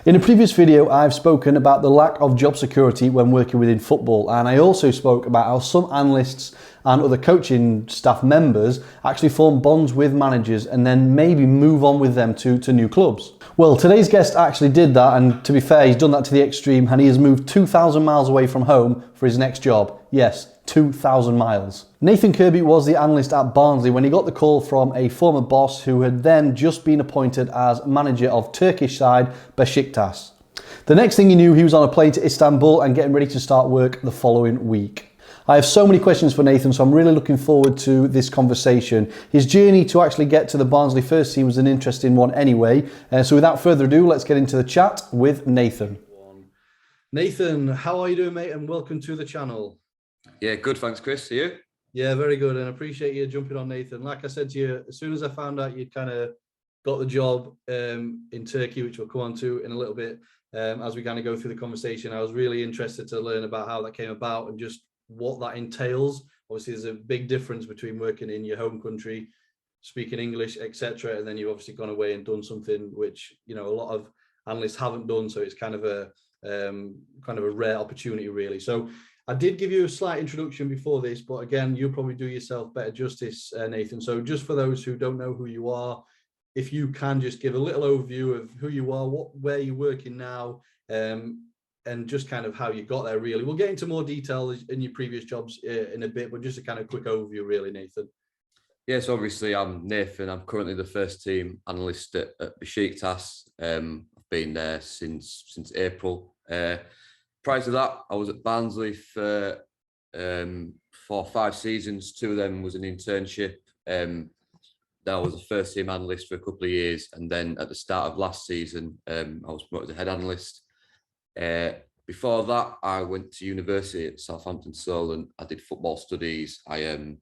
In a previous video, I've spoken about the lack of job security when working within football, and I also spoke about how some analysts and other coaching staff members actually form bonds with managers and then maybe move on with them to new clubs. Well, today's guest actually did that, and to be fair, he's done that to the extreme, and he has moved 2,000 miles away from home for his next job. Yes, 2,000 miles. Nathan Kirby was the analyst at Barnsley when he got the call from a former boss who had then just been appointed as manager of Turkish side Besiktas. The next thing he knew, he was on a plane to Istanbul and getting ready to start work the following week. I have so many questions for Nathan, so I'm really looking forward to this conversation. His journey to actually get to the Barnsley first team was an interesting one anyway. So without further ado, let's get into the chat with Nathan. Nathan, how are you doing, mate? And welcome to the channel. Yeah, good. Thanks, Chris. Are you? Yeah, very good. And I appreciate you jumping on, Nathan. Like I said to you, as soon as I found out you'd kind of got the job in Turkey, which we'll come on to in a little bit, as we kind of go through the conversation, I was really interested to learn about how that came about and just what that entails. Obviously, there's a big difference between working in your home country, speaking English, etc., and then you've obviously gone away and done something which, you know, a lot of analysts haven't done. So it's kind of a rare opportunity, really. So I did give you a slight introduction before this, but again, you'll probably do yourself better justice, Nathan. So just for those who don't know who you are, if you can just give a little overview of who you are, where you're working now, and just kind of how you got there, really. We'll get into more detail in your previous jobs in a bit, but just a kind of quick overview, really, Nathan. Yes, obviously, I'm Nathan. I'm currently the first team analyst at Besiktas. I've been there since April. Prior to that, I was at Barnsley for 4 or 5 seasons. 2 of them was an internship. Then I was a first team analyst for a couple of years. And then at the start of last season, I was promoted as a head analyst. Before that, I went to university at Southampton Solent. I did football studies. I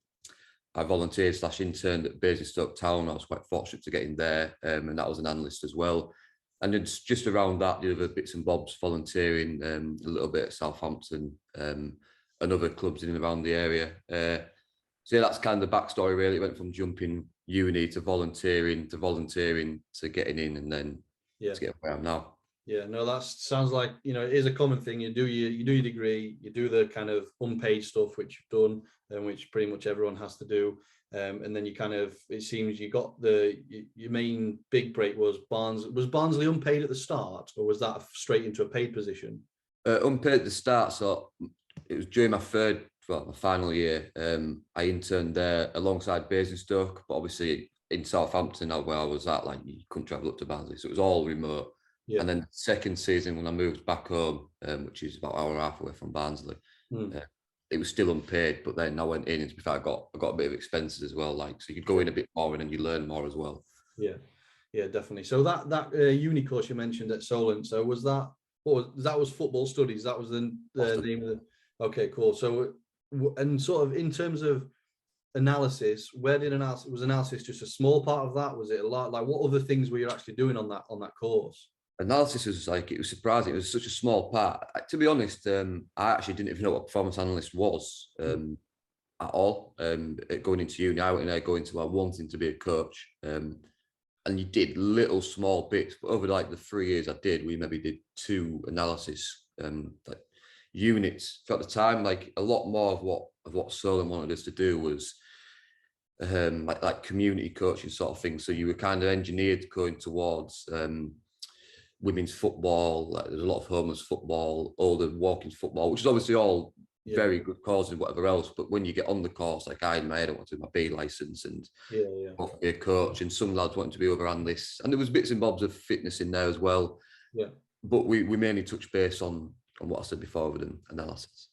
volunteered / interned at Basingstoke Town. I was quite fortunate to get in there, and that was an analyst as well. And then just around that, the other bits and bobs, volunteering a little bit at Southampton and other clubs in and around the area. So yeah, that's kind of the backstory, really. It went from jumping uni to volunteering to getting in, and then to get where I am now. Yeah, no, that sounds like, you know, it is a common thing. You do your degree, you do the kind of unpaid stuff which you've done, and which pretty much everyone has to do. And then you kind of, it seems you got your main big break was Barnsley. Was Barnsley unpaid at the start, or was that straight into a paid position? Unpaid at the start, so it was during my final year. I interned there alongside Basingstoke, but obviously in Southampton, where I was at, like, you couldn't travel up to Barnsley, so it was all remote. Yeah. And then the second season, when I moved back home, which is about an hour and a half away from Barnsley, it was still unpaid. But then I went in, and to be fair, I got a bit of expenses as well. Like, so you go in a bit more, and then you learn more as well. Yeah, definitely. So that uni course you mentioned at Solent, so was that was football studies? That was the name of the. Okay, cool. So, and sort of in terms of analysis, where did analysis just a small part of that? Was it a lot? Like, what other things were you actually doing on that course? Analysis was it was surprising. It was such a small part. To be honest, I actually didn't even know what performance analyst was at all. Going into uni, I went in there going to wanting to be a coach, and you did little small bits. But over like the 3 years I did, we maybe did 2 analysis units. For at the time, like a lot more of what Solon wanted us to do was like community coaching sort of thing. So you were kind of engineered going towards women's football. Like, there's a lot of homeless football, older walking football, which is obviously all very good cause and whatever else. But when you get on the course, like I in my head, I want to do my B license and want to be a coach, and some lads wanted to be other analysts, and there was bits and bobs of fitness in there as well. Yeah, but we mainly touched base on what I said before with an analysis.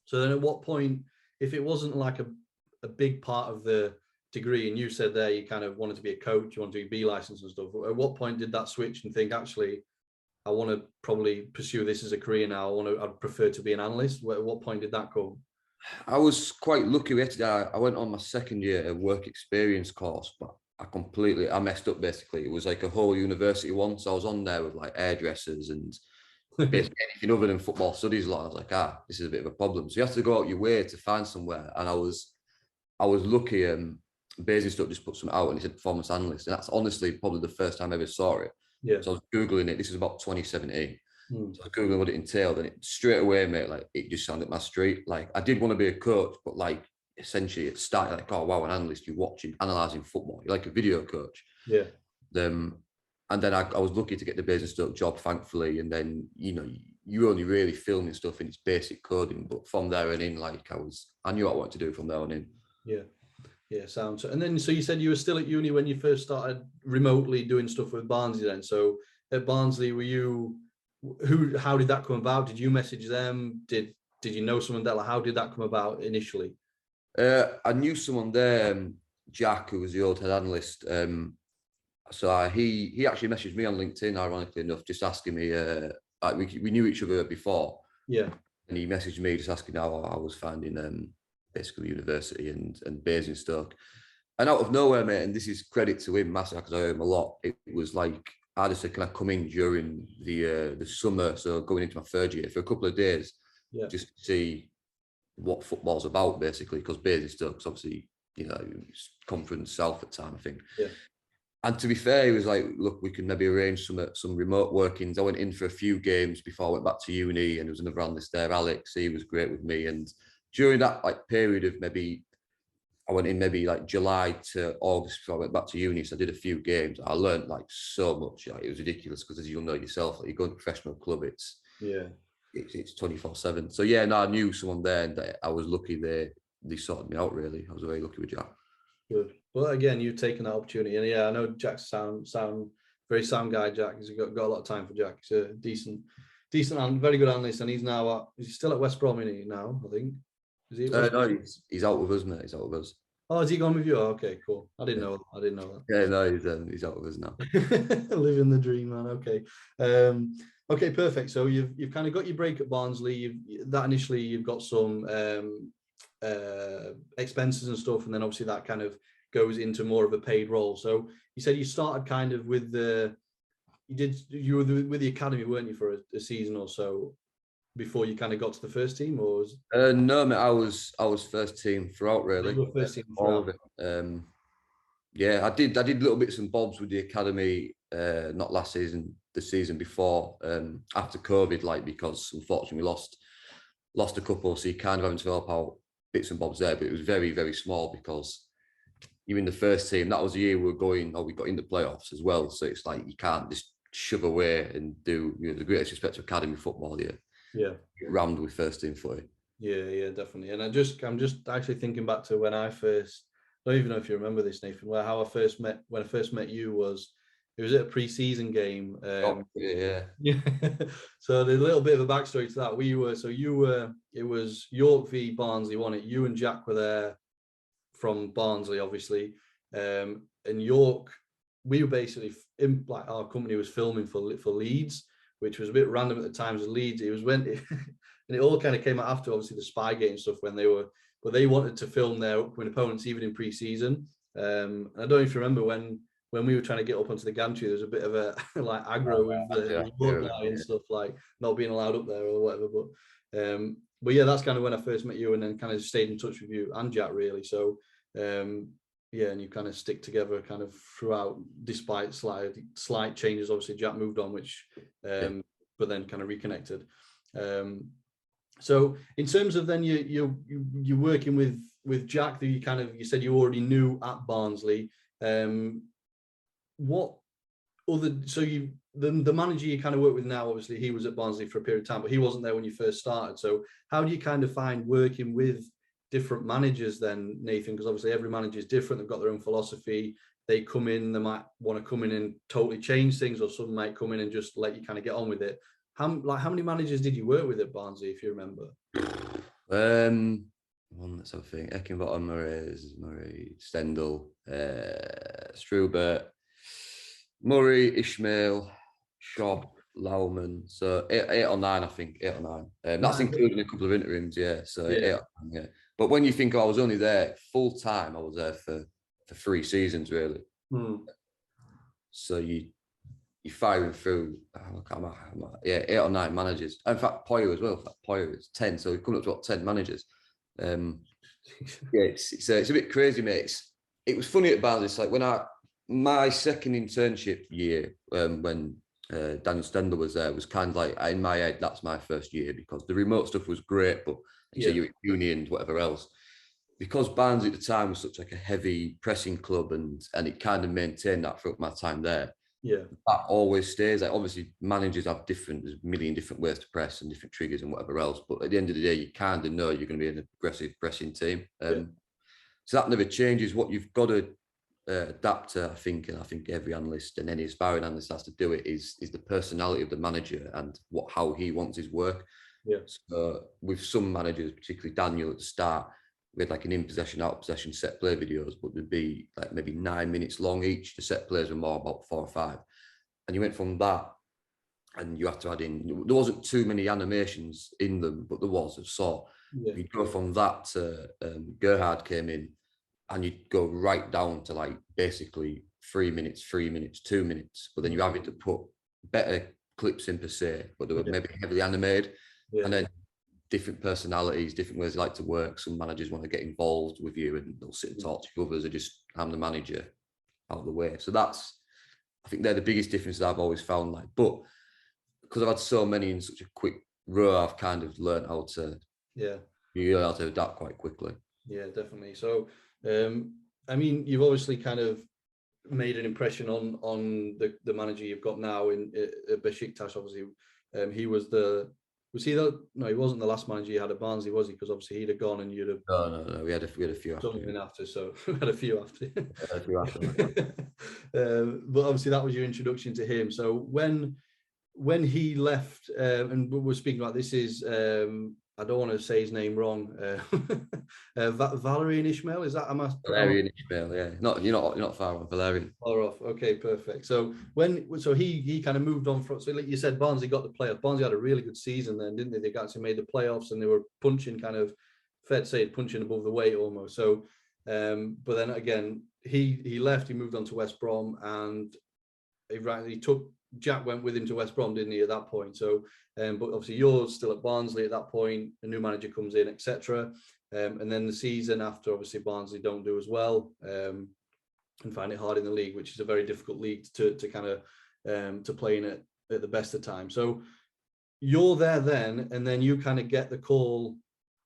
So then, at what point, if it wasn't like a big part of the degree, and you said there you kind of wanted to be a coach, you want to do B license and stuff, at what point did that switch and think, actually, I want to probably pursue this as a career now, I'd prefer to be an analyst? At what point did that come? I was quite lucky. I went on my second year of work experience course, but I messed up basically. It was like a whole university one, so I was on there with like hairdressers and basically anything other than football studies. I was like, this is a bit of a problem. So you have to go out your way to find somewhere, and I was lucky. Basingstoke just put some out, and it said performance analyst, and that's honestly probably the first time I ever saw it. Yeah. So I was Googling it. This is about 2017. Mm. So I was Googling what it entailed, and it straight away, mate, like it just sounded my street. Like I did want to be a coach, but like essentially it started like, oh wow, an analyst, you're watching, analysing football. You're like a video coach. Yeah. And then I was lucky to get the Basingstoke job, thankfully. And then, you only really filming stuff in its basic coding. But from there and in, like I knew what I wanted to do from there on in. Yeah. Yeah, sounds. And then, so you said you were still at uni when you first started remotely doing stuff with Barnsley then. So at Barnsley, how did that come about? Did you message them? Did you know someone there? Like, how did that come about initially? I knew someone there, Jack, who was the old head analyst. So he actually messaged me on LinkedIn, ironically enough, just asking me, like we knew each other before. Yeah. And he messaged me just asking how I was finding basically university and Basingstoke. And out of nowhere, mate, and this is credit to him massive because I owe him a lot. It was like, I just said, can I come in during the summer? So going into my third year for a couple of days, just to see what football's about, basically, because Basingstoke's obviously, Conference South at the time, I think. Yeah. And to be fair, he was like, look, we can maybe arrange some remote workings. I went in for a few games before I went back to uni, and there was another analyst there, Alex. He was great with me. And during that like period of I went in maybe like July to August before I went back to uni. So I did a few games. I learned like so much. Like, it was ridiculous because, as you'll know yourself, like you go to a professional club, it's 24/7. So yeah, no, I knew someone there, and I was lucky they sorted me out. Really, I was very lucky with Jack. Good. Well, again, you've taken that opportunity, and yeah, I know Jack's very sound guy. Jack, he's got a lot of time for Jack. He's a decent and very good analyst, and he's now he's still at West Brom now, I think. Is he? No, he's out with us, mate. He's out with us. Oh, has he gone with you? Oh, okay, cool. I didn't know that. Yeah, no, he's out with us now. Living the dream, man. Okay. Okay, perfect. So you've kind of got your break at Barnsley. You've got some expenses and stuff, and then obviously that kind of goes into more of a paid role. So you said you started kind of with you were with the academy, weren't you, for a season or so before you kind of got to the first team, or was... No, mate, I was first team throughout, really. You were first team all of it. Yeah, I did little bits and bobs with the academy, not last season, the season before, after COVID, like, because unfortunately we lost a couple, so you kind of having to help out bits and bobs there, but it was very, very small because you're in the first team. That was the year we got into playoffs as well, so it's like you can't just shove away and do the greatest respect to academy football. Get rammed with first team footy. Yeah, definitely. And I'm just actually thinking back to when I first, I don't even know if you remember this, Nathan, when I first met you it was at a pre-season game. Yeah. So there's a little bit of a backstory to that. It was York v Barnsley, wasn't it? You and Jack were there from Barnsley, obviously. And York, we were basically like our company was filming for Leeds, which was a bit random at the time as Leeds. It was when and it all kind of came out after obviously the Spygate and stuff but they wanted to film their upcoming opponents even in pre-season. And I don't know if you remember when we were trying to get up onto the gantry, there was a bit of a like aggro with the guy and stuff, like not being allowed up there or whatever. But yeah, that's kind of when I first met you, and then kind of stayed in touch with you and Jack, really. So and you kind of stick together kind of throughout, despite slight changes. Obviously, Jack moved on, but then kind of reconnected. So in terms of then you're working with Jack, that you said you already knew at Barnsley. What other, so the manager you kind of work with now, obviously he was at Barnsley for a period of time, but he wasn't there when you first started. So how do you kind of find working with different managers then, Nathan? Because obviously every manager is different. They've got their own philosophy. They come in, they might want to come in and totally change things, or some might come in and just let you kind of get on with it. How many managers did you work with at Barnsley, if you remember? Let's have a think. Eckenbottom, Murray, Stendhal, Strubert, Murray, Ishmael, Schopp, Laumann. So eight or nine, I think. 8 or 9. That's including a couple of interims, yeah. So 8 or 9, yeah. But when you think, I was only there full time, I was there for 3 seasons, really. So you're firing through, 8 or 9 managers. In fact, Poyer as well. Poyer is 10, so we've come up to about 10 managers. It's a bit crazy, mate. It was funny at Barnsley. It's like when I My second internship year, when Daniel Stendel was there, was kind of like, in my head, that's my first year, because the remote stuff was great, but you say you're at uni and whatever else. Because Barnsley at the time was such like a heavy pressing club, and it kind of maintained that throughout my time there. Yeah. That always stays. Like, obviously, managers have there's a million different ways to press and different triggers and whatever else. But at the end of the day, you kind of know you're going to be an aggressive pressing team. So that never changes. What you've got to adapt to, I think, and I think every analyst and any aspiring analyst has to do it, is the personality of the manager and how he wants his work. Yeah. So with some managers, particularly Daniel at the start, we had like an in possession, out of possession set play videos, but there'd be like maybe 9 minutes long each. The set plays were more about 4 or 5. And you went from that, and you had to add in, there wasn't too many animations in them, but there was of sort. Yeah. You'd go from that to Gerhard came in, and you'd go right down to like basically 3 minutes, 2 minutes. But then you having to put better clips in per se, but they were maybe heavily animated. Yeah. And then different personalities, different ways they like to work. Some managers want to get involved with you and they'll sit and talk to you. Others are just, I'm the manager, out of the way. So I think they're the biggest differences I've always found. Like, but because I've had so many in such a quick row, I've kind of learned how to, you learn how to adapt quite quickly. Yeah, definitely. So, I mean, you've obviously kind of made an impression on the manager you've got now in Besiktas. Obviously, he was he wasn't the last manager you had at Barnsley, was he? Because obviously he'd have gone and you'd have. No. We had a few after. So we had a few after. A few after. But obviously that was your introduction to him. So when he left, and we're speaking about this is I don't want to say his name wrong. Valerian Ismail, is that? Valerian Ismail, yeah. You're not far off, Valerian. Far off. Okay, perfect. So he kind of moved on from. So like you said, Barnsley got the playoffs. Barnsley had a really good season then, didn't they? They actually made the playoffs and they were punching kind of, fair to say, punching above the weight almost. So, but then again, he left. He moved on to West Brom, and he took. Jack went with him to West Brom, didn't he, at that point? So, but obviously you're still at Barnsley at that point. A new manager comes in, etc. And then the season after, obviously Barnsley don't do as well, and find it hard in the league, which is a very difficult league to kind of to play in at the best of times. So you're there then, and then you kind of get the call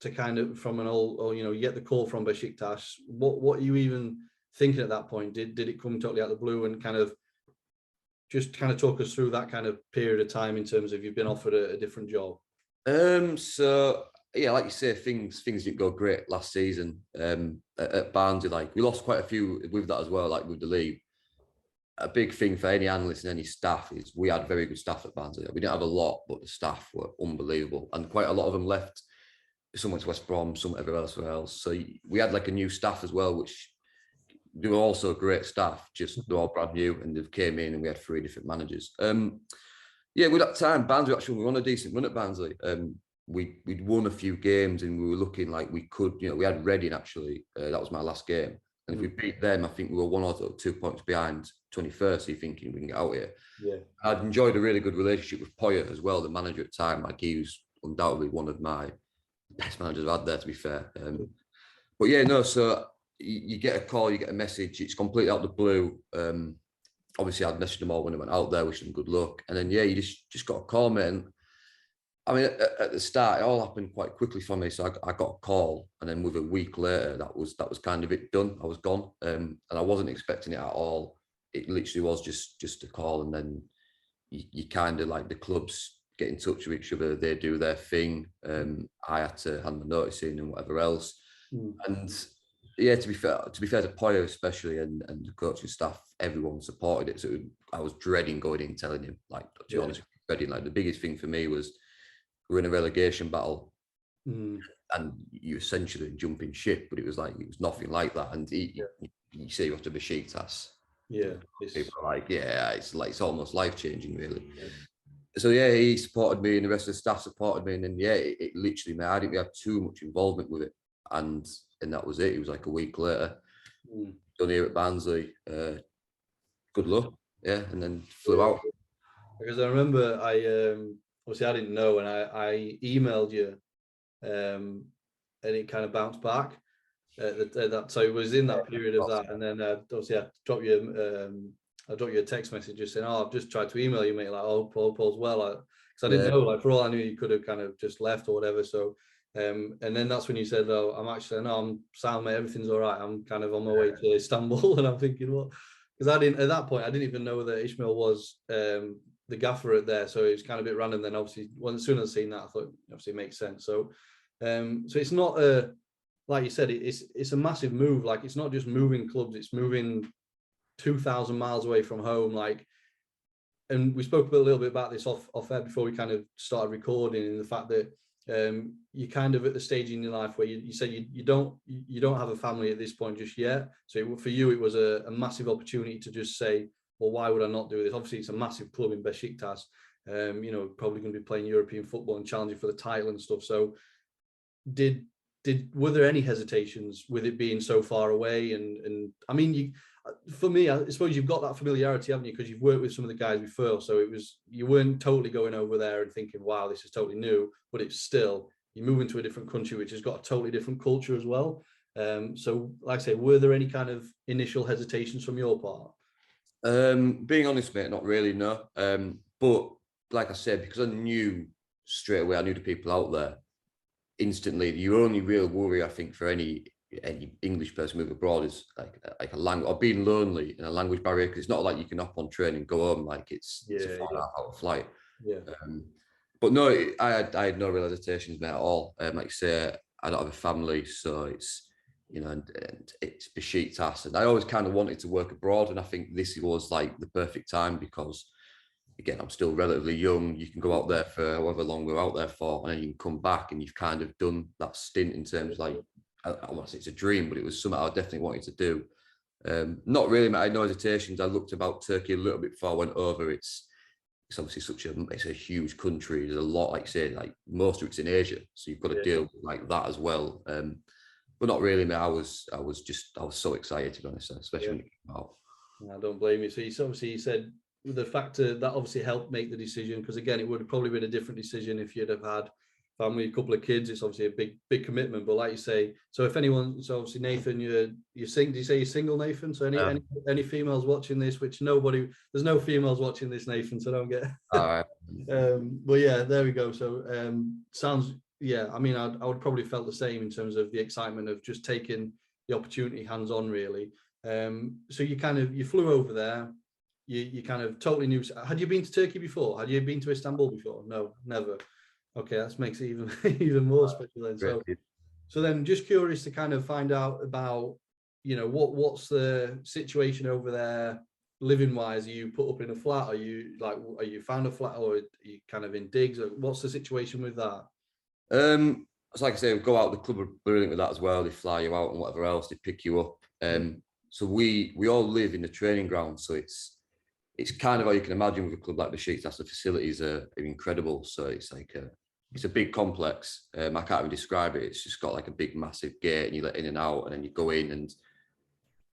to kind of from you get the call from Besiktas. What are you even thinking at that point? Did it come totally out of the blue, and kind of talk us through that kind of period of time in terms of you've been offered a different job? So yeah, like you say, things didn't go great last season at Barnsley. Like, we lost quite a few with that as well, like with the league. A big thing for any analyst and any staff is we had very good staff at Barnsley. We didn't have a lot, but the staff were unbelievable, and quite a lot of them left. Some went to West Brom, some everywhere else. So we had like a new staff as well, which they were also great staff, just they're all brand new, and they've came in and we had 3 different managers. Yeah, with that time, Barnsley we were on a decent run at Barnsley. We'd won a few games and we were looking like we could, we had Reading actually. That was my last game. And if we beat them, I think we were 1 or 2 points behind 21st, so you're thinking we can get out here. Yeah. I'd enjoyed a really good relationship with Poyet as well, the manager at the time. Like, he was undoubtedly one of my best managers I've had there, to be fair. But yeah, no, so you get a call, you get a message, it's completely out of the blue. Obviously, I'd messaged them all when I went out there, wishing them good luck. And then, yeah, you just got a call, mate. And I mean, at the start, it all happened quite quickly for me. So I got a call, and then with a week later, that was kind of it done. I was gone, and I wasn't expecting it at all. It literally was just a call, and then you kind of like the clubs get in touch with each other. They do their thing. I had to hand my notice in and whatever else. And yeah, to be fair to Poyo especially, and the coaching staff, everyone supported it. So I was dreading going in, telling him, like, to be honest, dreading. Like, the biggest thing for me was we're in a relegation battle, and you essentially jumping ship. But it was nothing like that. And you say you have to be Besiktas. Yeah, people are like, it's almost life changing, really. Yeah. So yeah, he supported me, and the rest of the staff supported me, and then it literally, I didn't have too much involvement with it, and that was it. It was like a week later, done here at Barnsley. Good luck, yeah, and then flew out. Because I remember, obviously I didn't know, and I emailed you, and it kind of bounced back, So it was in that period of that, and then obviously I dropped you a text message just saying, "Oh, I've just tried to email you, mate. Like, oh, Paul's well." Because I didn't know. Like, for all I knew, you could have kind of just left or whatever. So, and then that's when you said, "Oh, I'm sound, mate. Everything's all right. I'm kind of on my way to Istanbul." And I'm thinking, what? Because at that point, I didn't even know that Ishmael was the gaffer at there. So it was kind of a bit random. Then obviously, as soon as I seen that, I thought obviously it makes sense. So, so it's not like you said, it's a massive move. Like, it's not just moving clubs; it's moving 2,000 miles away from home. Like, and we spoke a little bit about this off air before we kind of started recording, and the fact that you're kind of at the stage in your life where you said you don't have a family at this point just yet. So for you, it was a massive opportunity to just say, well, why would I not do this? Obviously, it's a massive club in Besiktas. Probably going to be playing European football and challenging for the title and stuff. So were there any hesitations with it being so far away? And I mean, for me, I suppose you've got that familiarity, haven't you? Because you've worked with some of the guys before, so you weren't totally going over there and thinking, "Wow, this is totally new." But it's still, you move into a different country which has got a totally different culture as well. So, like I say, were there any kind of initial hesitations from your part? Being honest, mate, not really, no. But like I said, because I knew straight away, I knew the people out there instantly. Your only real worry, I think, for any English person moving abroad is like a language, or being lonely in a language barrier, because it's not like you can hop on train and go home. Like it's a 4.5-hour flight. Yeah. But no, I had no real hesitations, mate, at all. Like you say, I don't have a family, so it's, and it's Besiktas, and I always kind of wanted to work abroad, and I think this was like the perfect time because, again, I'm still relatively young. You can go out there for however long we're out there for, and then you can come back and you've kind of done that stint in terms of, like, I want to say it's a dream, but it was something I definitely wanted to do. Not really, I had no hesitations. I looked about Turkey a little bit before I went over. It's obviously it's a huge country. There's a lot, like you say, like most of it's in Asia, so you've got to deal with like that as well. But not really, mate. I was so excited, to be honest, especially when it came out. I don't blame you. So you said the factor that obviously helped make the decision, because again, it would have probably been a different decision if you'd have had family, a couple of kids. It's obviously a big commitment. But like you say, so if anyone, so obviously Nathan, you sing. Do you say you're single, Nathan? So any females watching this? Which there's no females watching this, Nathan. So don't get. All right. But yeah, there we go. So sounds. Yeah, I mean, I would probably felt the same in terms of the excitement of just taking the opportunity hands on, really. So you flew over there. You kind of totally knew. Had you been to Turkey before? Had you been to Istanbul before? No, never. Okay, that makes it even more special then. So then, just curious to kind of find out about, what's the situation over there, living wise. Are you put up in a flat? Are you found a flat, or are you kind of in digs? Or what's the situation with that? So like I say, we go out. The club are brilliant with that as well. They fly you out and whatever else. They pick you up. So we all live in the training ground. So it's kind of how you can imagine with a club like Besiktas. The facilities are incredible. So it's like it's a big complex. I can't even describe it. It's just got like a big, massive gate, and you let in and out, and then you go in, and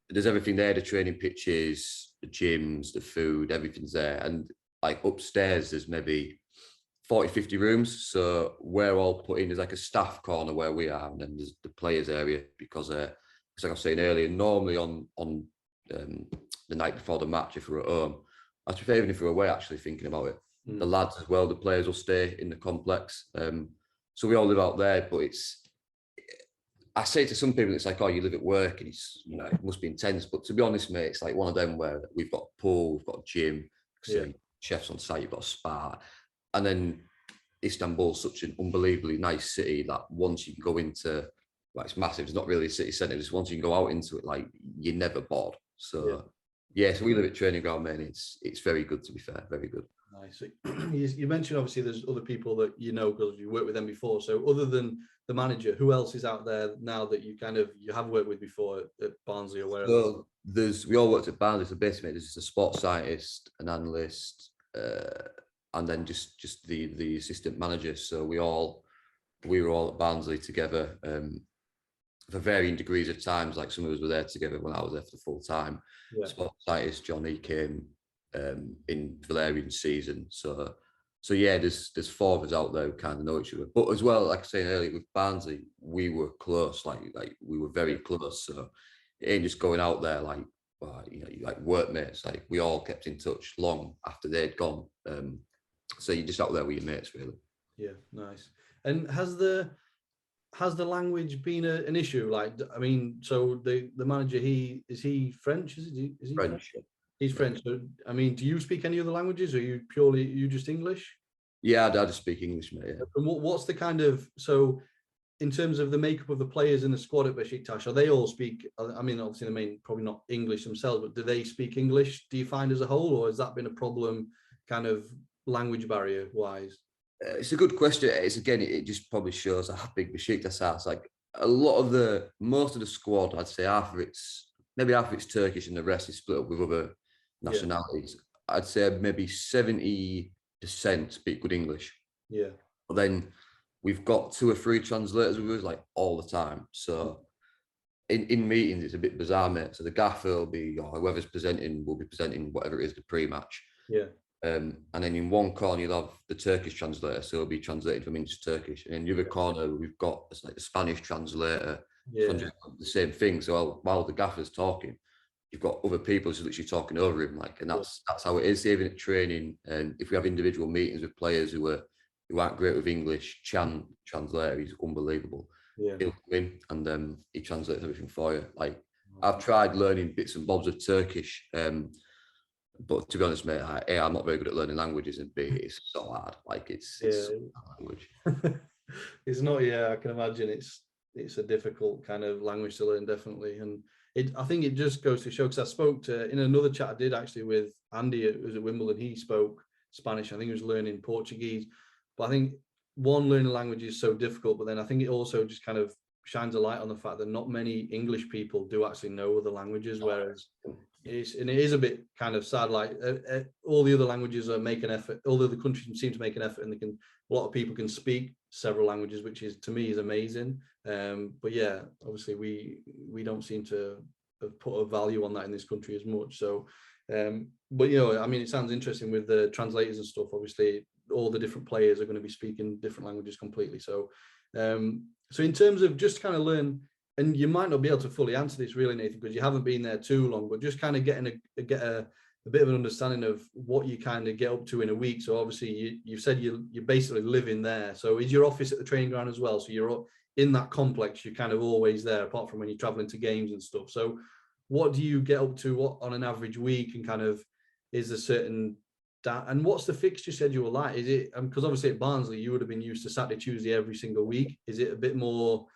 there's everything there: the training pitches, the gyms, the food, everything's there. And like upstairs, there's maybe 40, 50 rooms. So we're all put in. There's like a staff corner where we are, and then there's the players area, because like I was saying earlier, normally on the night before the match, if we're at home, I prefer even if we're away, actually thinking about it. The lads as well, the players will stay in the complex. So we all live out there, but I say to some people, it's like, oh, you live at work and it's, it must be intense. But to be honest, mate, it's like one of them where we've got a pool, we've got a gym, chefs on site, you've got a spa. And then Istanbul's such an unbelievably nice city that once you can go into, well, it's massive, it's not really a city centre, just once you can go out into it, like, you're never bored. So so we live at training ground, man. It's very good, to be fair, very good. Nice. You mentioned obviously there's other people that because you worked with them before. So other than the manager, who else is out there now that you have worked with before at Barnsley or wherever? So we all worked at Barnsley. So basically, there's a sports scientist, an analyst, and then just the assistant manager. So we were all at Barnsley together for varying degrees of times. Like some of us were there together when I was there for the full time. Sports scientist Johnny came in Valerian's season. So So yeah, there's four of us out there who kind of know each other. But as well, like I was saying earlier, with Barnsley, we were close, like we were very close. So it ain't just going out there like, like workmates. Like we all kept in touch long after they'd gone. So you're just out there with your mates, really. Yeah, nice. And has the language been an issue? Like, I mean, so the manager, is he French? Is he French? He's French. So, I mean, do you speak any other languages, or are you just English? Yeah, I just speak English, mate. Yeah. And what's the kind of, so in terms of the makeup of the players in the squad at Besiktas, are they all speak? I mean, obviously, they may probably not English themselves, but do they speak English? Do you find as a whole, or has that been a problem, kind of language barrier wise? It's a good question. It just probably shows how big Besiktas are. It's like most of the squad, I'd say half of it's Turkish and the rest is split up with other nationalities. Yeah. I'd say maybe 70% speak good English. Yeah. But then we've got 2 or 3 translators with us like all the time. So in meetings, it's a bit bizarre, mate. So the gaffer will be, or whoever's presenting will be presenting whatever it is, the pre-match. Yeah. And then in one corner you'll have the Turkish translator, so it'll be translated from English to Turkish. And in the other corner we've got like the Spanish translator, the same thing. So while the gaffer's talking, you've got other people who's literally talking over him, like, and that's how it is. Even at training, and if we have individual meetings with players who aren't great with English, translator, he's unbelievable. Yeah. He'll come in and he translates everything for you. Like I've tried learning bits and bobs of Turkish. But to be honest, mate, I'm not very good at learning languages, and B, it's so hard. Like it's language. It's not. Yeah, I can imagine it's a difficult kind of language to learn, definitely. And I think it just goes to show, because I spoke to, in another chat I did actually with Andy, it was at Wimbledon. He spoke Spanish. I think he was learning Portuguese. But I think learning language is so difficult. But then I think it also just kind of shines a light on the fact that not many English people do actually know other languages, whereas it is a bit kind of sad. Like all the other languages are making effort. All the other countries seem to make an effort, and a lot of people can speak several languages, which is, to me, is amazing. But yeah, obviously we don't seem to have put a value on that in this country as much. So, but I mean, it sounds interesting with the translators and stuff. Obviously, all the different players are going to be speaking different languages completely. So, so in terms of just kind of learn. And you might not be able to fully answer this really, Nathan, because you haven't been there too long, but just kind of get a bit of an understanding of what you kind of get up to in a week. So obviously you've said you basically live in there. So is your office at the training ground as well? So you're in that complex, you're kind of always there, apart from when you're traveling to games and stuff. So what do you get up to on an average week, and kind of is there certain and what's the fixture schedule like? Is it, because obviously at Barnsley you would have been used to Saturday, Tuesday every single week. Is it a bit more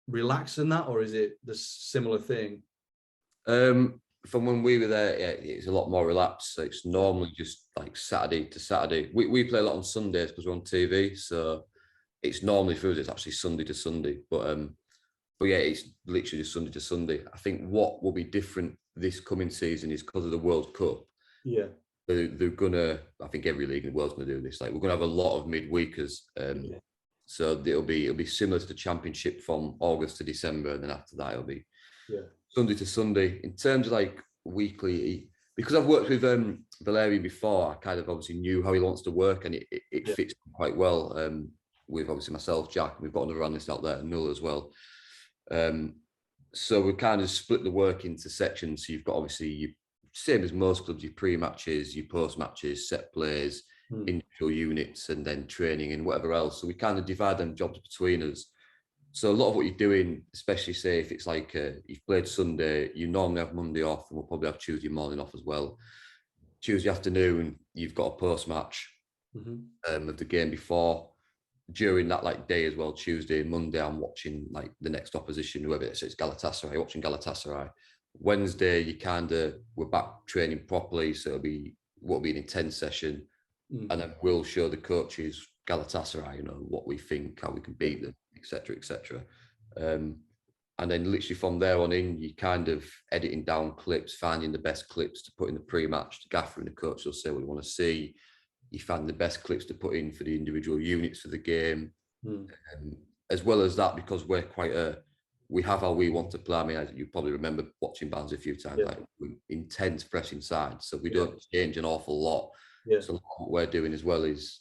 relaxed than that, or is it the similar thing? From when we were there, it's a lot more relaxed. So it's normally just like Saturday to Saturday. We play a lot on Sundays because we're on TV, so it's normally for us it's actually Sunday to Sunday. But yeah, it's literally just Sunday to Sunday. I think what will be different this coming season is because of the World Cup. Yeah, they're gonna. I think every league in the world's gonna do this. Like we're gonna have a lot of midweekers. So it'll be similar to the Championship from August to December, and then after that it'll be Sunday to Sunday. In terms of like weekly, because I've worked with Valeri before, I kind of obviously knew how he wants to work, and it fits quite well with obviously myself, Jack, and we've got another analyst out there, Null, as well. So we kind of split the work into sections. So you've got obviously same as most clubs, your pre-matches, your post-matches, set plays, individual units, and then training and whatever else. So we kind of divide them jobs between us. So a lot of what you're doing, especially say if it's like you've played Sunday, you normally have Monday off, and we'll probably have Tuesday morning off as well. Tuesday afternoon, you've got a post-match of the game before. During that like day as well, Tuesday and Monday, I'm watching like the next opposition, whoever it is. So it's Galatasaray, watching Galatasaray. Wednesday, we're back training properly, so won't be an intense session. And then we'll show the coaches Galatasaray, what we think, how we can beat them, etc., etc. And then literally from there on in, you kind of editing down clips, finding the best clips to put in the pre-match. The gaffer and the coach will say what you want to see. You find the best clips to put in for the individual units for the game. As well as that, because we have how we want to play. I mean, you probably remember watching Barnsley a few times, like intense pressing side. So we don't change an awful lot. So what we're doing as well is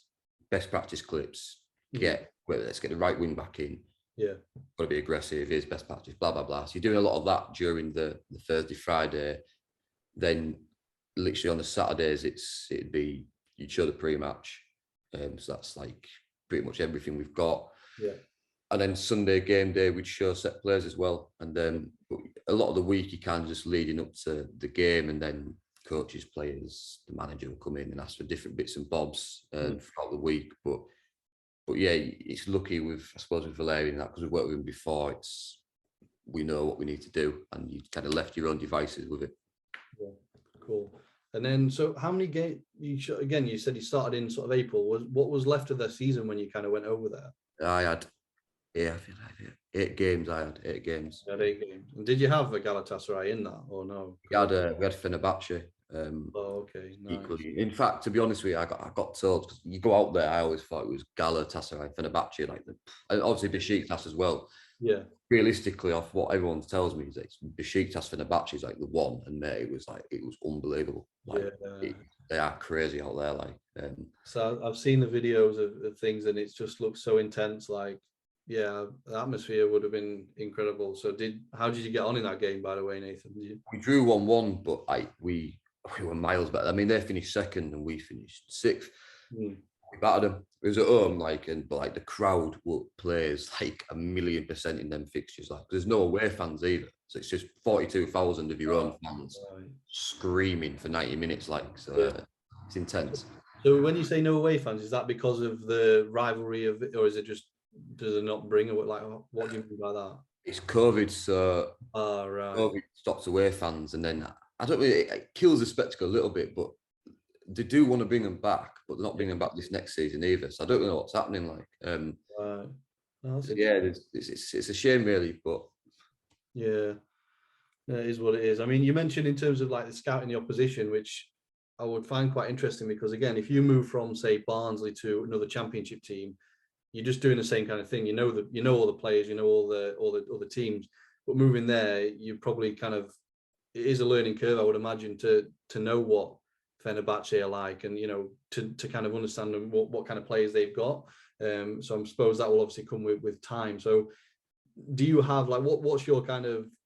best practice clips. Let's get the right wing back in. Yeah. Got to be aggressive. Here's best practice. Blah blah blah. So you're doing a lot of that during the Thursday, Friday. Then literally on the Saturdays, you'd show the pre-match. So that's like pretty much everything we've got. Yeah. And then Sunday game day, we'd show set plays as well. And then a lot of the week, you kind of just leading up to the game, and then coaches, players, the manager will come in and ask for different bits and bobs throughout the week. But yeah, it's lucky with Valerian that, because we've worked with him before. We know what we need to do, and you kind of left your own devices with it. Yeah, cool. And then, so how many games? You said you started in sort of April. What was left of the season when you kind of went over there? I had 8 games. I had 8 games. You had 8 games. And did you have a Galatasaray in that or no? We had Fenerbahce. Okay. Nice. Equally. In fact, to be honest with you, I got told, because you go out there, I always thought it was Galatasaray, Fenerbahce, and obviously Besiktas as well. Yeah. Realistically, off what everyone tells me, is that Besiktas Fenerbahce is like the one, and it was unbelievable. They are crazy out there. So I've seen the videos of things, and it just looks so intense. The atmosphere would have been incredible. So how did you get on in that game, by the way, Nathan? We drew 1-1, but we were miles better. I mean, they finished second and we finished 6th. We battered them. It was at home, but the crowd plays 1,000,000% in them fixtures. There's no away fans either. So it's just 42,000 of your own fans screaming for 90 minutes. It's intense. So when you say no away fans, is that because of the rivalry of it, or is it just, does it not bring away? What do you mean by that? It's COVID, so right. COVID stops away fans, and then I don't really, it kills the spectacle a little bit, but they do want to bring them back, but they're not bringing them back this next season either. So I don't know what's happening. Right. It's a shame really, but yeah, it is what it is. I mean, you mentioned in terms of the scouting the opposition, which I would find quite interesting, because again, if you move from say Barnsley to another Championship team, you're just doing the same kind of thing. You know all the players, you know all the other teams, but moving there, you probably it is a learning curve, I would imagine, to know what Fenerbahce are like, and to kind of understand what kind of players they've got. So I suppose that will obviously come with time. So do you have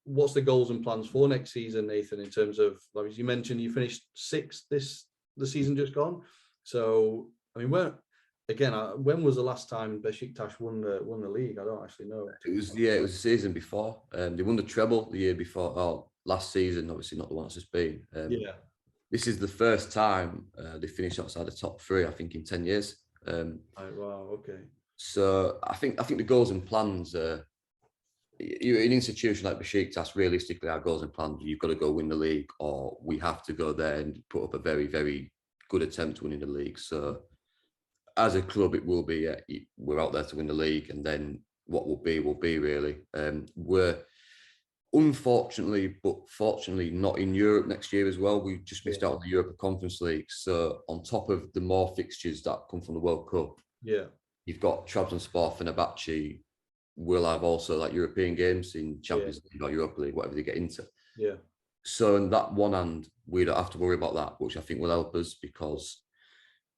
what's the goals and plans for next season, Nathan, in terms of, as you mentioned, you finished 6th the season just gone. So I mean, when was the last time Besiktas won the league? I don't actually know. It was the season before. They won the treble the year before. Oh, last season, obviously not the one that's just been. This is the first time they finished outside the top 3, I think, in 10 years. Wow. Okay. So I think the goals and plans. You're an institution like Besiktas. Realistically, our goals and plans: you've got to go win the league, or we have to go there and put up a very, very good attempt to winning the league. So as a club, it will be we're out there to win the league, and then what will be really. We're unfortunately, but fortunately, not in Europe next year as well. We just missed out on the Europa Conference League. So on top of the more fixtures that come from the World Cup, you've got Trabzonspor, Fenerbahce. We'll have also European games in Champions League or Europa League, whatever they get into. Yeah. So on that one hand, we don't have to worry about that, which I think will help us, because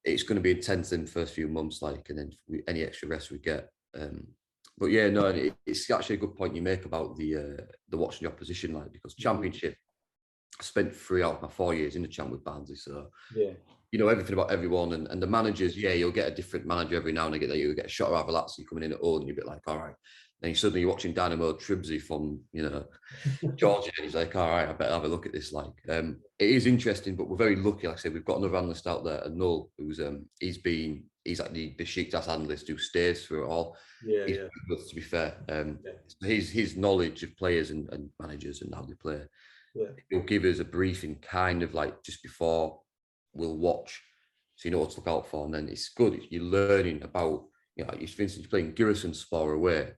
it's going to be intense in the first few months, and then any extra rest we get. But yeah, no, it's actually a good point you make about the watching the opposition, because Championship, I spent 3 out of my 4 years in the Champ with Barnsley, so you know everything about everyone, and the managers. You'll get a different manager every now and again. You'll get a shot of Avalazzi coming in at all, and you're a bit like, all right. Then suddenly you're watching Dynamo Tribzy from Georgia, and he's like, all right, I better have a look at this. It is interesting, but we're very lucky. Like I said, we've got another analyst out there, Null, who's he's like the Besiktas analyst who stays through it all. He's good, to be fair. His knowledge of players and managers and how they play, he'll give us a briefing kind of just before we'll watch, so you know what to look out for. And then it's good. You're learning about, for instance, you're playing Giresunspor away.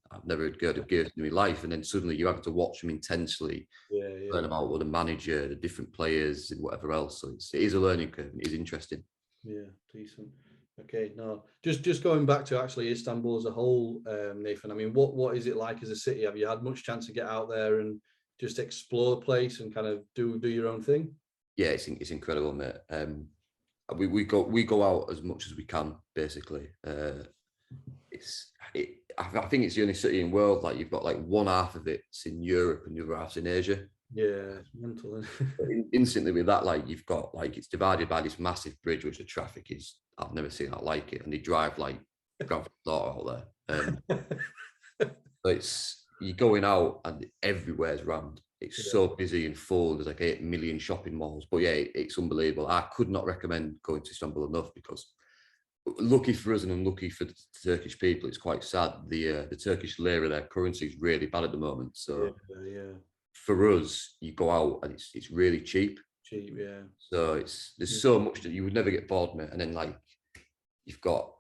I've never heard of Giresun in my life, and then suddenly you have to watch them intensely, learn about what the manager, the different players, and whatever else. So it is a learning curve. It is interesting. Yeah, decent. Okay, no, just going back to actually Istanbul as a whole, Nathan. I mean, what is it like as a city? Have you had much chance to get out there and just explore the place and kind of do your own thing? Yeah, it's incredible, mate. we go out as much as we can, basically. I think it's the only city in the world, like you've got like one half of it's in Europe and the other half's in Asia. Yeah, it's mental. Isn't it? Instantly with that, like you've got like it's divided by this massive bridge, which the traffic is, I've never seen that like it, and they drive like Grand Theft Auto out there. But it's you're going out and everywhere's rammed. It's so busy and full. There's like 8 million shopping malls. But yeah, it's unbelievable. I could not recommend going to Istanbul enough, because lucky for us and unlucky for the Turkish people, it's quite sad. The Turkish lira, their currency, is really bad at the moment. So for us, you go out and it's really cheap. Cheap, yeah. So there's so much that you would never get bored, mate. And then like you've got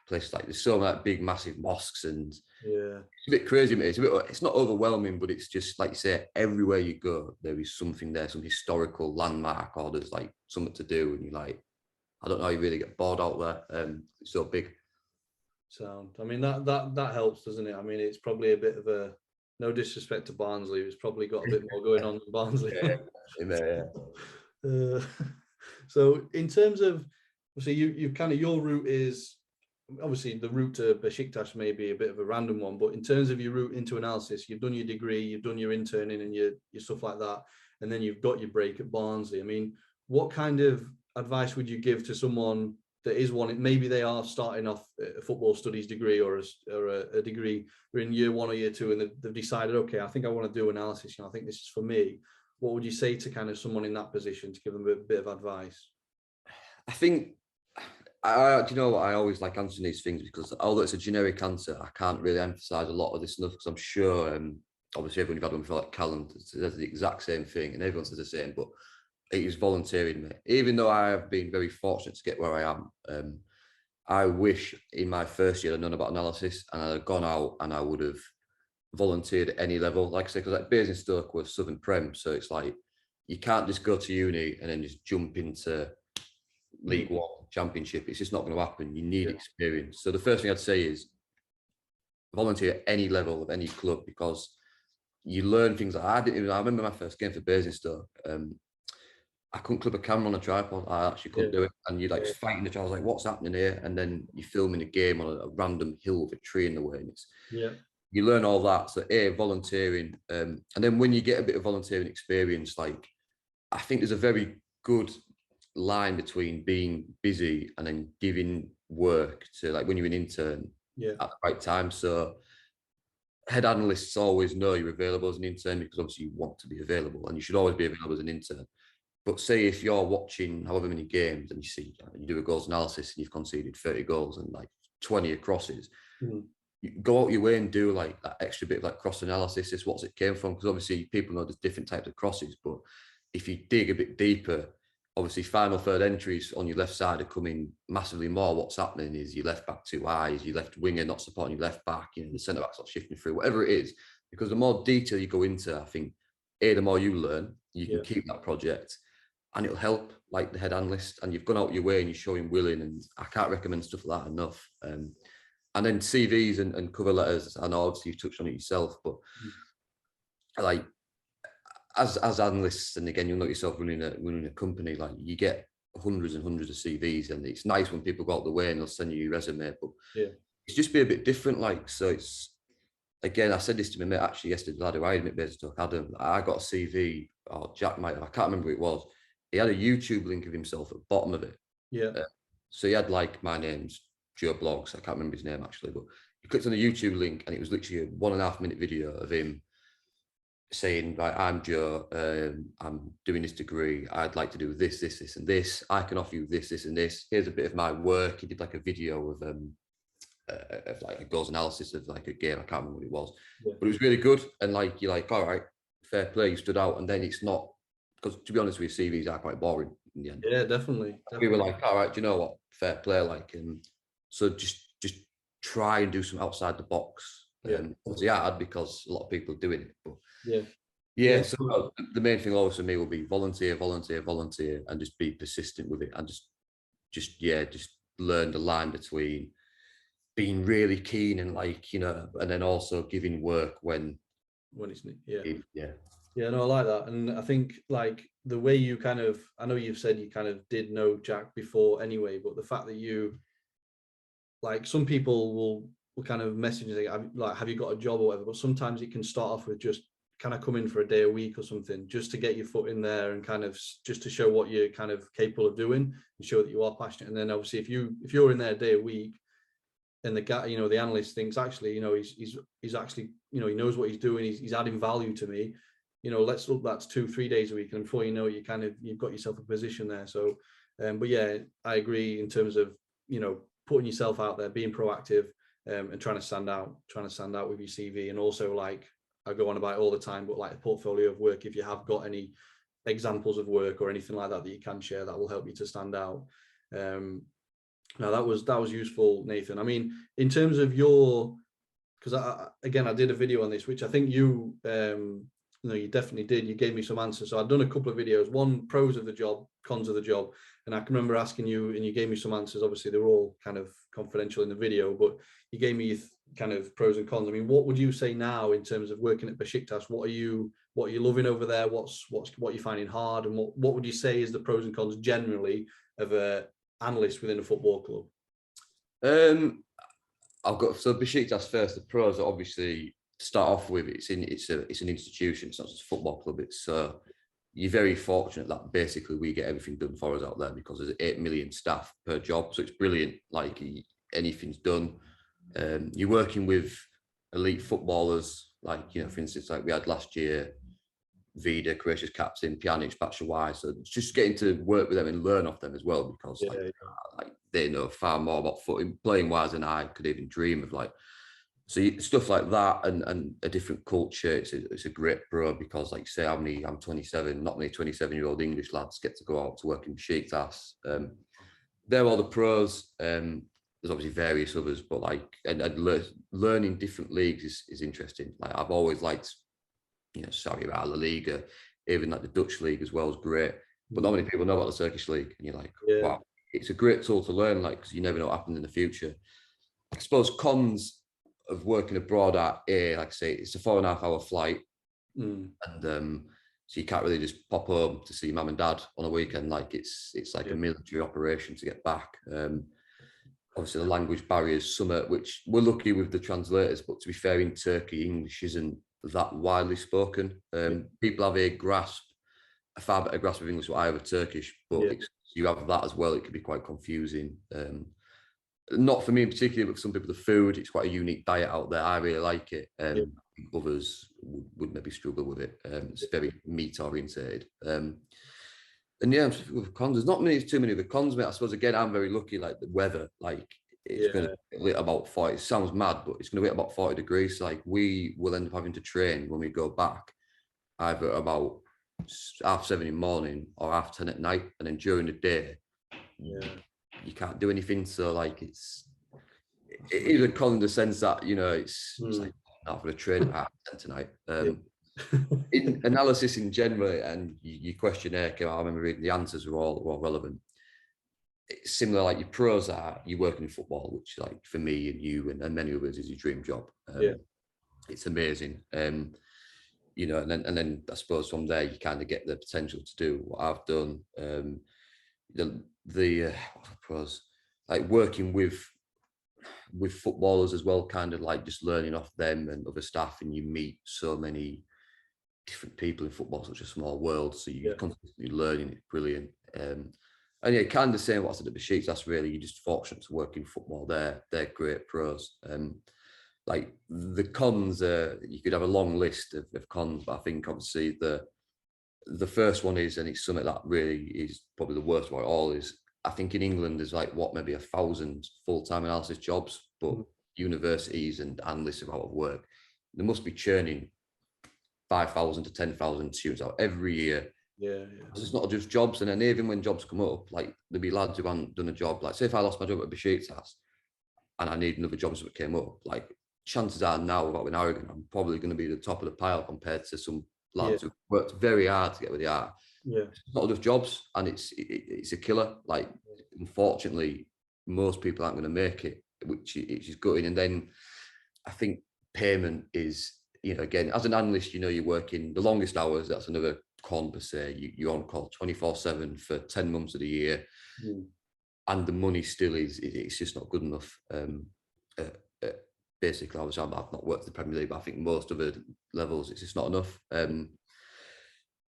places like there's so many big, massive mosques, and it's a bit crazy, mate. It's not overwhelming, but it's just like you say, everywhere you go, there is something there, some historical landmark, or there's like something to do, and you're like, I don't know, you really get bored out there. It's so big. Sound. I mean, that helps, doesn't it? I mean, it's probably a bit of a, no disrespect to Barnsley, it's probably got a bit more going on than Barnsley. So in terms of, so you've kind of, your route is, obviously the route to Besiktas may be a bit of a random one, but in terms of your route into analysis, you've done your degree, you've done your interning and your stuff like that, and then you've got your break at Barnsley. I mean, what kind of advice would you give to someone that is one, maybe they are starting off a football studies degree or a degree, they're in year 1 or year 2 and they've decided, okay, I think I want to do analysis, I think this is for me. What would you say to kind of someone in that position to give them a bit of advice? I think, do you know what, I always like answering these things, because although it's a generic answer, I can't really emphasize a lot of this stuff, because I'm sure, obviously everyone you've had one before, like Callum, says the exact same thing, and everyone says the same, but it is volunteering, mate. Even though I have been very fortunate to get where I am, I wish in my first year I'd known about analysis, and I'd have gone out and I would have volunteered at any level. Like I say, because like Basingstoke was Southern Prem, so it's like you can't just go to uni and then just jump into League One Championship. It's just not going to happen. You need experience. So the first thing I'd say is volunteer at any level of any club, because you learn things that I didn't even. I remember my first game for Basingstoke. I couldn't clip a camera on a tripod. I actually couldn't do it. And you're like fighting the child. I was like, what's happening here? And then you're filming a game on a random hill with a tree in the way. And it's, you learn all that. So volunteering. And then when you get a bit of volunteering experience, like I think there's a very good line between being busy and then giving work to, like when you're an intern at the right time. So head analysts always know you're available as an intern, because obviously you want to be available, and you should always be available as an intern. But say if you're watching however many games and you see, you do a goals analysis and you've conceded 30 goals and like 20 crosses, you go out your way and do like that extra bit of like cross analysis. Is what's it came from? Because obviously people know there's different types of crosses, but if you dig a bit deeper, obviously final third entries on your left side are coming massively more. What's happening is your left back too high, is your left winger not supporting your left back, the centre back's not shifting through, whatever it is. Because the more detail you go into, I think, the more you learn, you can keep that project. And it'll help, like the head analyst, and you've gone out your way and you're showing willing, and I can't recommend stuff like that enough. And then CVs and cover letters, I know obviously you've touched on it yourself, but like as analysts, and again, you'll know yourself running a company, like you get hundreds and hundreds of CVs, and it's nice when people go out the way and they'll send you your resume, but it's just be a bit different. Like, so it's, again, I said this to my mate actually yesterday, the lad who I had at Basingstoke, Adam, I got a CV, or Jack might, I can't remember who it was. He had a YouTube link of himself at the bottom of it. So he had like, my name's Joe Blogs. I can't remember his name actually, but he clicked on the YouTube link and it was literally a 1.5 minute video of him saying, like, I'm Joe, I'm doing this degree. I'd like to do this, this, this, and this. I can offer you this, this, and this. Here's a bit of my work. He did like a video of like a goals analysis of like a game. I can't remember what it was, but it was really good. And like, you're like, all right, fair play, you stood out. And then it's not, because to be honest with you, CVs are quite boring in the end. Yeah, definitely. We were like, all right, do you know what? Fair play. Like, so just try and do some outside the box. Obviously hard because a lot of people are doing it. But so the main thing always for me will be volunteer, and just be persistent with it, and just learn the line between being really keen and like, and then also giving work when it's Yeah, no, I like that. And I think like the way you kind of, I know you've said you kind of did know Jack before anyway, but the fact that you, like some people will kind of message you like, have you got a job or whatever? But sometimes it can start off with just kind of come in for a day a week or something, just to get your foot in there and kind of just to show what you're kind of capable of doing and show that you are passionate. And then obviously if you're in there a day a week and the guy, you know, the analyst thinks actually, you know, he's actually, you know, he knows what he's doing, he's adding value to me, you know, let's look, that's 2-3 days a week, and before you know it, you've got yourself a position there. So but yeah, I agree in terms of, you know, putting yourself out there, being proactive, and trying to stand out with your CV. And also, like I go on about it all the time, but like a portfolio of work, if you have got any examples of work or anything like that that you can share, that will help you to stand out. No, that was useful, Nathan. I mean, in terms of your, because I did a video on this, which I think you, you know, you definitely did. You gave me some answers. So I've done a couple of videos, one pros of the job, cons of the job, and I can remember asking you, and you gave me some answers. Obviously, they were all kind of confidential in the video, but you gave me kind of pros and cons. I mean, what would you say now in terms of working at Besiktas? What are you loving over there? What you finding hard, and what would you say is the pros and cons generally of a analyst within a football club? I've got, so Besiktas first. The pros are obviously, to start off with, it's an institution. It's not just a football club. It's you're very fortunate that basically we get everything done for us out there, because there's 8 million staff per job, so it's brilliant. Like anything's done. You're working with elite footballers, like, you know, for instance, like we had last year, Vida, Croatia's captain, Pjanic, Batshuayi. So it's just getting to work with them and learn off them as well, because like they know far more about footing, playing wise than I could even dream of. Like, so stuff like that, and a different culture. It's a great pro, because like say I'm 27, not many 27-year-old English lads get to go out to work in Besiktas. They're all the pros. There's obviously various others, but like, and learning different leagues is interesting. Like I've always liked, you know, Saudi Arabia, La Liga, even like the Dutch league as well is great. But not many people know about the Turkish league, and you're like, wow, it's a great tool to learn, like, because you never know what happens in the future. I suppose cons of working abroad at like I say, it's a 4.5-hour flight, and so you can't really just pop home to see mum and dad on a weekend. Like it's like a military operation to get back. Obviously the language barriers, some which we're lucky with the translators, but to be fair, in Turkey, English isn't that widely spoken. People have a far better grasp of English than I have of Turkish, but you have that as well. It can be quite confusing. Not for me in particular, but for some people, the food, it's quite a unique diet out there. I really like it. Others would maybe struggle with it. It's very meat orientated. And yeah, with cons, there's not too many of the cons, mate. I suppose again, I'm very lucky. Like the weather, like it's going to be about 40. It sounds mad, but it's going to be about 40 degrees. So like we will end up having to train when we go back, either about 7:30 in the morning or 10:30 at night, and then during the day, you can't do anything. So like it is a con in the sense that, you know, it's like not for a train at 10 tonight. In analysis in general, and your questionnaire came out, I remember reading the answers were all relevant. It's similar, like your pros are you working in football, which like for me and you and many others is your dream job. It's amazing. You know, and then I suppose from there you kind of get the potential to do what I've done. The pros, like working with footballers as well, kind of like just learning off them and other staff, and you meet so many different people in football, such a small world, so you're constantly learning. It's brilliant. And yeah, kind of saying what I said at Besiktas, that's really, you're just fortunate to work in football. They're great pros. Like the cons, you could have a long list of cons, but I think obviously the first one is, and it's something that really is probably the worst of it all, is I think in England there's like maybe 1,000 full-time analysis jobs, but universities and analysts are out of work. They must be churning 5,000 to 10,000 students out every year. It's not just jobs. And then even when jobs come up, like there'll be lads who haven't done a job. Like say if I lost my job at Besiktas and I need another job that came up, like chances are now, without being arrogant, I'm probably going to be the top of the pile compared to some lads who worked very hard to get where they are. It's not enough jobs, and it's a killer. Like unfortunately, most people aren't going to make it, which is gutting. And then I think payment is again, as an analyst, you're working the longest hours. That's another con per se. You're on call 24/7 for 10 months of the year, and the money still it's just not good enough. Basically, obviously, I've not worked in the Premier League, but I think most of the levels, it's just not enough.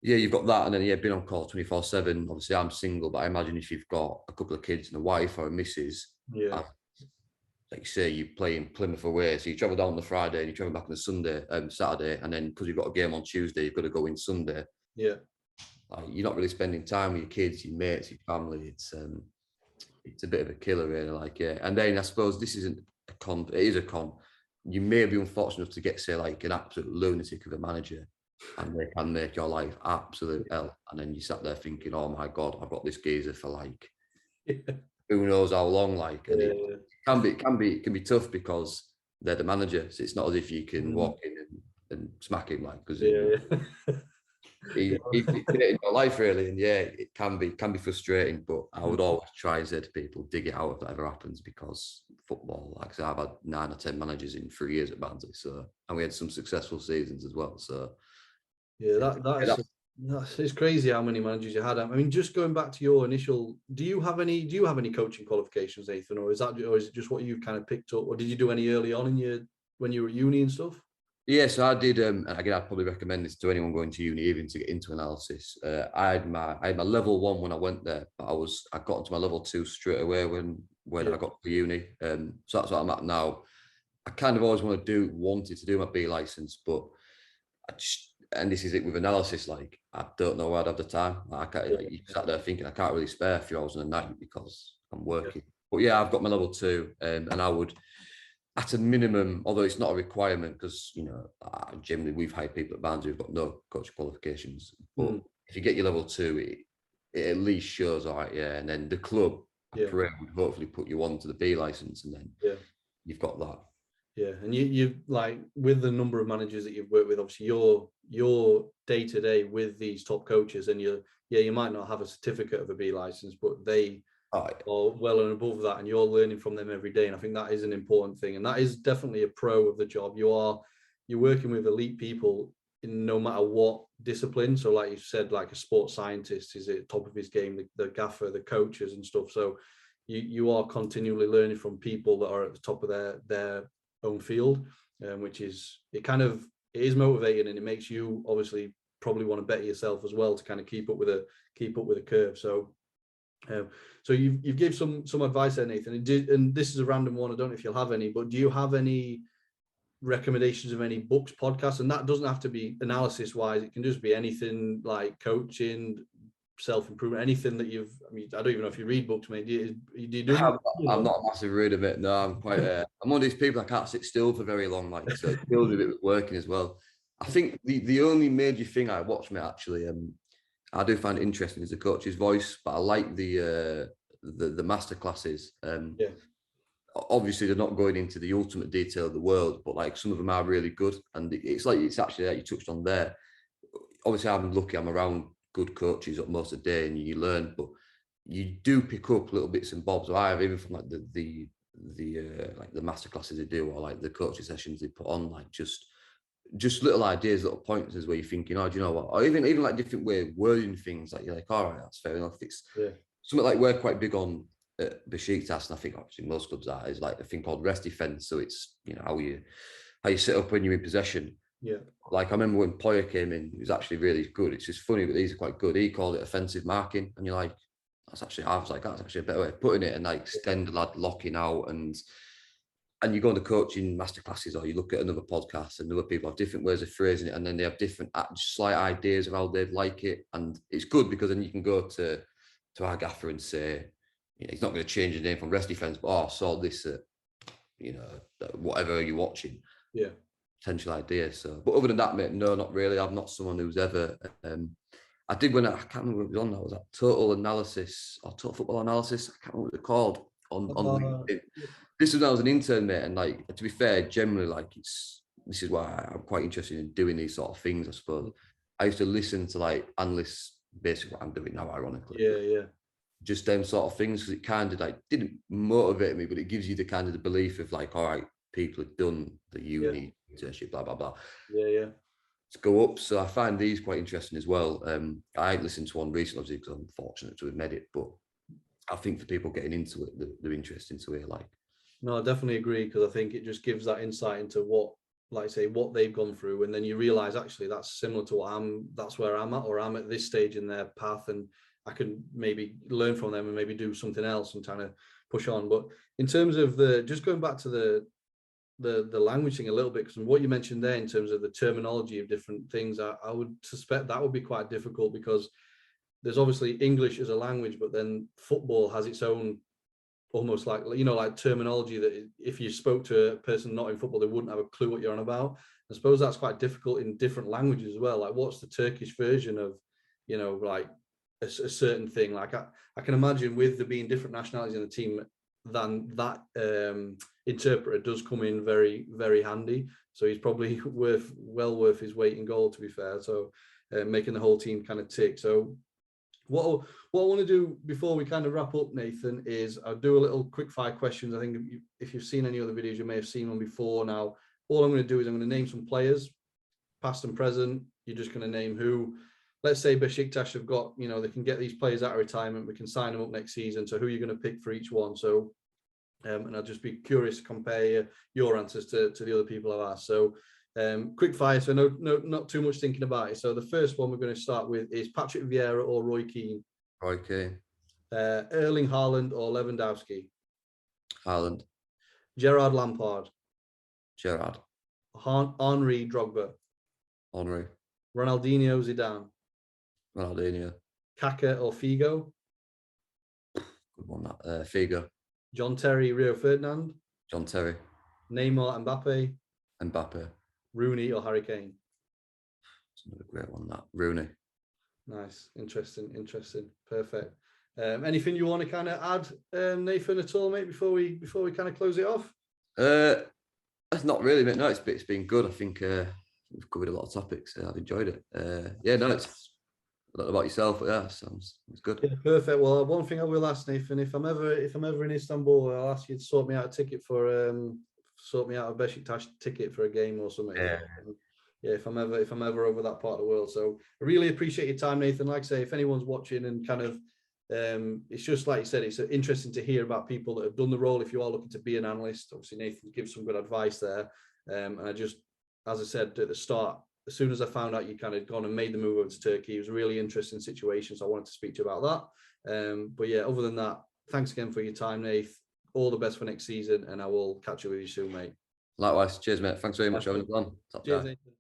You've got that, and then being on call 24/7. Obviously, I'm single, but I imagine if you've got a couple of kids and a wife or a missus, like you say, you play in Plymouth away, so you travel down on the Friday and you travel back on the Saturday, and then because you've got a game on Tuesday, you've got to go in Sunday. Yeah, like, you're not really spending time with your kids, your mates, your family. It's a bit of a killer, really. And then I suppose this isn't a con; it is a con. You may be unfortunate enough to get, say, like an absolute lunatic of a manager, and they can make your life absolute hell. And then you sat there thinking, "Oh my God, I've got this geezer for like who knows how long." It can be tough because they're the manager, so it's not as if you can walk in and smack him because he's in your life, really. And it can be frustrating, but I would always try and say to people, dig it out if that ever happens, because football, like I said, I've had 9 or 10 managers in 3 years at Barnsley, and we had some successful seasons as well. So it's crazy how many managers you had. I mean, just going back to your initial, do you have any coaching qualifications, Nathan, or is it just what you've kind of picked up, or did you do any early on when you were at uni and stuff? Yeah, so I did, and again, I'd probably recommend this to anyone going to uni, even to get into analysis. I had my level 1 when I went there, but I got into my level 2 straight away when I got to uni. So that's what I'm at now. I kind of always wanted to do my B license, but and this is it with analysis, like I don't know where I'd have the time. You sat there thinking I can't really spare a few hours in a night because I'm working. But I've got my level 2, and I would, at a minimum, although it's not a requirement, because generally we've hired people at Barnsley who've got no coach qualifications. But if you get your level 2, it at least shows, all right, and then the club would hopefully put you on to the B license, and then you've got that. Yeah, and you like, with the number of managers that you've worked with, obviously your day to day with these top coaches, and you might not have a certificate of a B license, but they are well and above that, and you're learning from them every day. And I think that is an important thing, and that is definitely a pro of the job. You're working with elite people in no matter what discipline. So like you said, like a sports scientist is at top of his game, the gaffer, the coaches and stuff. So you are continually learning from people that are at the top of their own field, which is, it is motivating, and it makes you obviously probably want to better yourself as well to kind of keep up with the curve. So you've gave some advice there, Nathan, and this is a random one. I don't know if you'll have any, but do you have any recommendations of any books, podcasts? And that doesn't have to be analysis wise, it can just be anything like coaching, self-improvement, anything that I don't even know if you read books, mate. Do you do? I'm not a massive reader, mate. No, I'm quite I'm one of these people, I can't sit still for very long, like, so it feels a bit working as well. I think the only major thing I watch, mate, actually, I do find it interesting, is the coach's voice, but I like the master classes. Obviously they're not going into the ultimate detail of the world, but like some of them are really good, and it's actually that you touched on there. Obviously I'm lucky, I'm around good coaches up most of the day, and you learn, but you do pick up little bits and bobs. I have, even from like the master classes they do, or like the coaching sessions they put on, like just little ideas, little pointers where you're thinking, oh, do you know what? Or even like different way of wording things, like you're like, all right, that's fair enough. It's something like we're quite big on at Besiktas, and I think obviously most clubs are, is like a thing called rest defense. So it's how you set up when you're in possession. Yeah. Like I remember when Poyer came in, he was actually really good. It's just funny, but these are quite good. He called it offensive marking, and you're like, that's actually a better way of putting it. And like extend the lad locking out, and you go on the coaching masterclasses, or you look at another podcast, and other people have different ways of phrasing it, and then they have different slight ideas of how they'd like it. And it's good because then you can go to our gaffer and say, he's not going to change his name from rest defense, but I saw this at whatever you're watching. Yeah. Potential idea. So, but other than that, mate, no, not really. I'm not someone who's ever. I did when I can't remember what it was on. That was that Total Analysis or Total Football Analysis. I can't remember what they're called on LinkedIn. This was when I was an intern, mate, and like, to be fair, generally, like, this is why I'm quite interested in doing these sort of things, I suppose. I used to listen to like analysts, basically what I'm doing now, ironically. Yeah. Just them sort of things, because it kind of like didn't motivate me, but it gives you the kind of the belief of like, all right, people have done that you need internship, blah, blah, blah. Yeah. To go up. So I find these quite interesting as well. I listened to one recently, obviously, because I'm fortunate to have made it, but I think for people getting into it, they're interesting to hear. Like, no, I definitely agree, because I think it just gives that insight into what, like I say, what they've gone through, and then you realize actually that's similar to what that's where I'm at, or I'm at this stage in their path, and I can maybe learn from them and maybe do something else and trying to push on. But in terms of just going back to the language thing a little bit, because what you mentioned there in terms of the terminology of different things, I would suspect that would be quite difficult, because there's obviously English as a language, but then football has its own almost like, like terminology that if you spoke to a person not in football, they wouldn't have a clue what you're on about. I suppose that's quite difficult in different languages as well. Like, what's the Turkish version of, like a certain thing? Like, I can imagine with there being different nationalities in the team, then that interpreter does come in very, very handy. So he's probably well worth his weight in gold, to be fair. So making the whole team kind of tick. So what I want to do before we kind of wrap up, Nathan, is I'll do a little quick fire questions. I think if you've seen any other videos, you may have seen one before. Now, all I'm going to do is I'm going to name some players, past and present. You're just going to name who. Let's say Besiktas have got, they can get these players out of retirement. We can sign them up next season. So who are you going to pick for each one? So, and I'll just be curious to compare your answers to the other people I've asked. So, quick fire, so no, not too much thinking about it. So the first one we're going to start with is Patrick Vieira or Roy Keane. Roy Keane. Erling Haaland or Lewandowski. Haaland. Gerard Lampard. Gerard. Henry Drogba. Henry. Ronaldinho Zidane. Ronaldinho. Kaka or Figo. Good one, that. Figo. John Terry, Rio Ferdinand. John Terry. Neymar, Mbappe. Mbappe. Rooney or Harry Kane. It's another great one, that. Rooney. Nice, interesting. Perfect. Anything you want to kind of add, Nathan, at all, mate, before we kind of close it off? That's not really, mate. No, it's been good. I think we've covered a lot of topics. I've enjoyed it. It's a lot about yourself, but yeah, sounds good. Yeah, perfect. Well, one thing I will ask, Nathan, if I'm ever in Istanbul, I'll ask you to sort me out a ticket sort me out a Besiktas ticket for a game or something. Yeah, if I'm ever over that part of the world. So I really appreciate your time, Nathan. Like I say, if anyone's watching and kind of, it's just like you said, it's interesting to hear about people that have done the role. If you are looking to be an analyst, obviously Nathan gives some good advice there. And I just, as I said at the start, as soon as I found out you kind of gone and made the move over to Turkey, it was a really interesting situation. So I wanted to speak to you about that. But yeah, other than that, thanks again for your time, Nath. All the best for next season, and I will catch up with you soon, mate. Likewise. Cheers, mate. Thanks very much for having us on. Cheers, Nathan.